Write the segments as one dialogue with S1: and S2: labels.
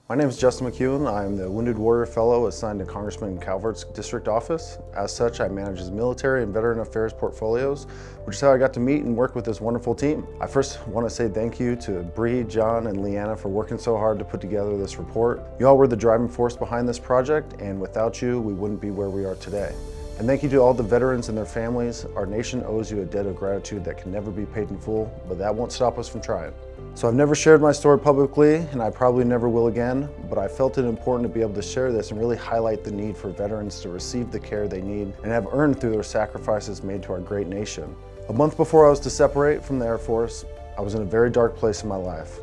S1: My name is Justin McEwen. I am the Wounded Warrior Fellow assigned to Congressman Calvert's district office. As such, I manage his military and veteran affairs portfolios, which is how I got to meet and work with this wonderful team. I first want to say thank you to Bree, John, and Leanna for working so hard to put together this report. You all were the driving force behind this project, and without you, we wouldn't be where we are today. And thank you to all the veterans and their families. Our nation owes you a debt of gratitude that can never be paid in full, but that won't stop us from trying. So I've never shared my story publicly, and I probably never will again, but I felt it important to be able to share this and really highlight the need for veterans to receive the care they need and have earned through their sacrifices made to our great nation. A month before I was to separate from the Air Force, I was in a very dark place in my life.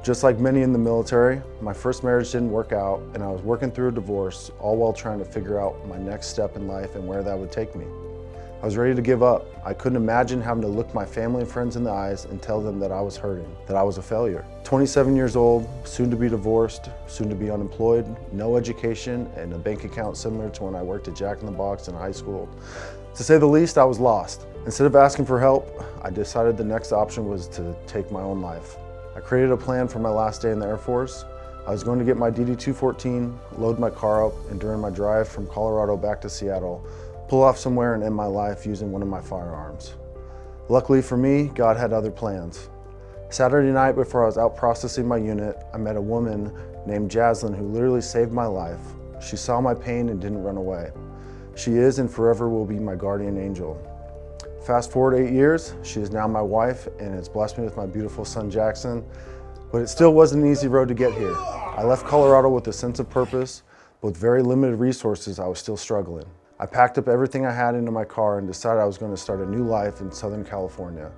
S1: Just like many in the military, my first marriage didn't work out, and I was working through a divorce, all while trying to figure out my next step in life and where that would take me. I was ready to give up. I couldn't imagine having to look my family and friends in the eyes and tell them that I was hurting, that I was a failure. 27 years old, soon to be divorced, soon to be unemployed, no education, and a bank account similar to when I worked at Jack in the Box in high school. To say the least, I was lost. Instead of asking for help, I decided the next option was to take my own life. I created a plan for my last day in the Air Force. I was going to get my DD-214, load my car up, and during my drive from Colorado back to Seattle, pull off somewhere and end my life using one of my firearms. Luckily for me, God had other plans. Saturday night before I was out processing my unit, I met a woman named Jaslyn who literally saved my life. She saw my pain and didn't run away. She is and forever will be my guardian angel. Fast forward 8 years, she is now my wife and has blessed me with my beautiful son Jackson, but it still wasn't an easy road to get here. I left Colorado with a sense of purpose, but with very limited resources, I was still struggling. I packed up everything I had into my car and decided I was going to start a new life in Southern California.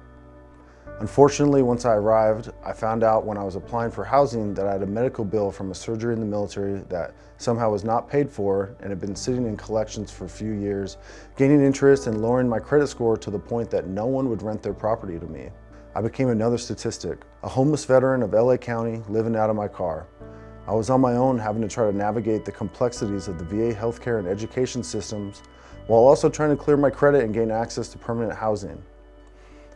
S1: Unfortunately, once I arrived, I found out when I was applying for housing that I had a medical bill from a surgery in the military that somehow was not paid for and had been sitting in collections for a few years, gaining interest and lowering my credit score to the point that no one would rent their property to me. I became another statistic, a homeless veteran of LA County living out of my car. I was on my own having to try to navigate the complexities of the VA healthcare and education systems while also trying to clear my credit and gain access to permanent housing.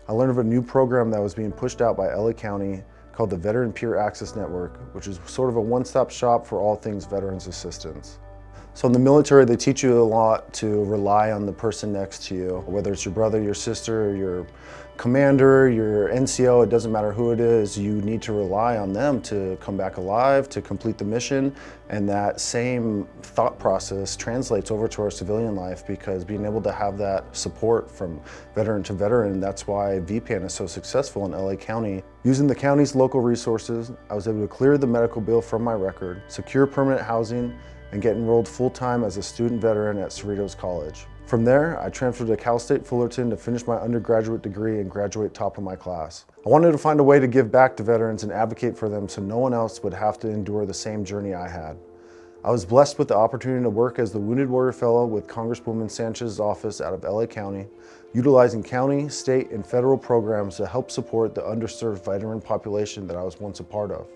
S1: I learned of a new program that was being pushed out by LA County called the Veteran Peer Access Network, which is sort of a one-stop shop for all things veterans assistance. So in the military, they teach you a lot to rely on the person next to you, whether it's your brother, your sister, your commander, your NCO, it doesn't matter who it is, you need to rely on them to come back alive, to complete the mission, and that same thought process translates over to our civilian life because being able to have that support from veteran to veteran, that's why VPAN is so successful in LA County. Using the county's local resources, I was able to clear the medical bill from my record, secure permanent housing, and get enrolled full-time as a student veteran at Cerritos College. From there, I transferred to Cal State Fullerton to finish my undergraduate degree and graduate top of my class. I wanted to find a way to give back to veterans and advocate for them so no one else would have to endure the same journey I had. I was blessed with the opportunity to work as the Wounded Warrior Fellow with Congresswoman Sanchez's office out of LA County, utilizing county, state, and federal programs to help support the underserved veteran population that I was once a part of.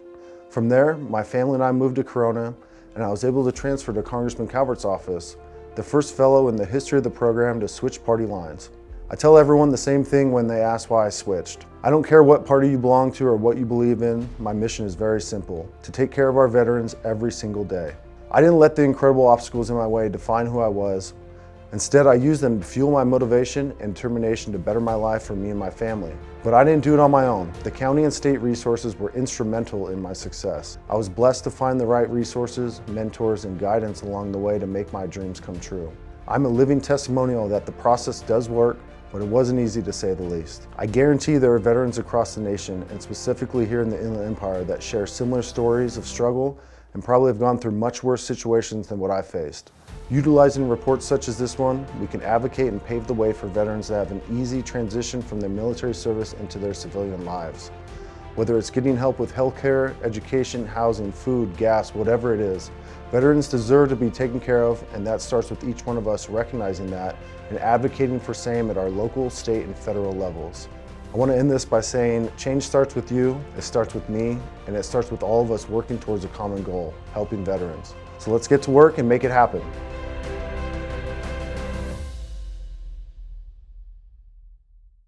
S1: From there, my family and I moved to Corona, and I was able to transfer to Congressman Calvert's office, the first fellow in the history of the program to switch party lines. I tell everyone the same thing when they ask why I switched. I don't care what party you belong to or what you believe in, my mission is very simple, to take care of our veterans every single day. I didn't let the incredible obstacles in my way define who I was. Instead, I used them to fuel my motivation and determination to better my life for me and my family. But I didn't do it on my own. The county and state resources were instrumental in my success. I was blessed to find the right resources, mentors, and guidance along the way to make my dreams come true. I'm a living testimonial that the process does work, but it wasn't easy to say the least. I guarantee there are veterans across the nation, and specifically here in the Inland Empire, that share similar stories of struggle and probably have gone through much worse situations than what I faced. Utilizing reports such as this one, we can advocate and pave the way for veterans to have an easy transition from their military service into their civilian lives. Whether it's getting help with healthcare, education, housing, food, gas, whatever it is, veterans deserve to be taken care of, and that starts with each one of us recognizing that and advocating for same at our local, state, and federal levels. I want to end this by saying change starts with you, it starts with me, and it starts with all of us working towards a common goal, helping veterans. So let's get to work and make it happen.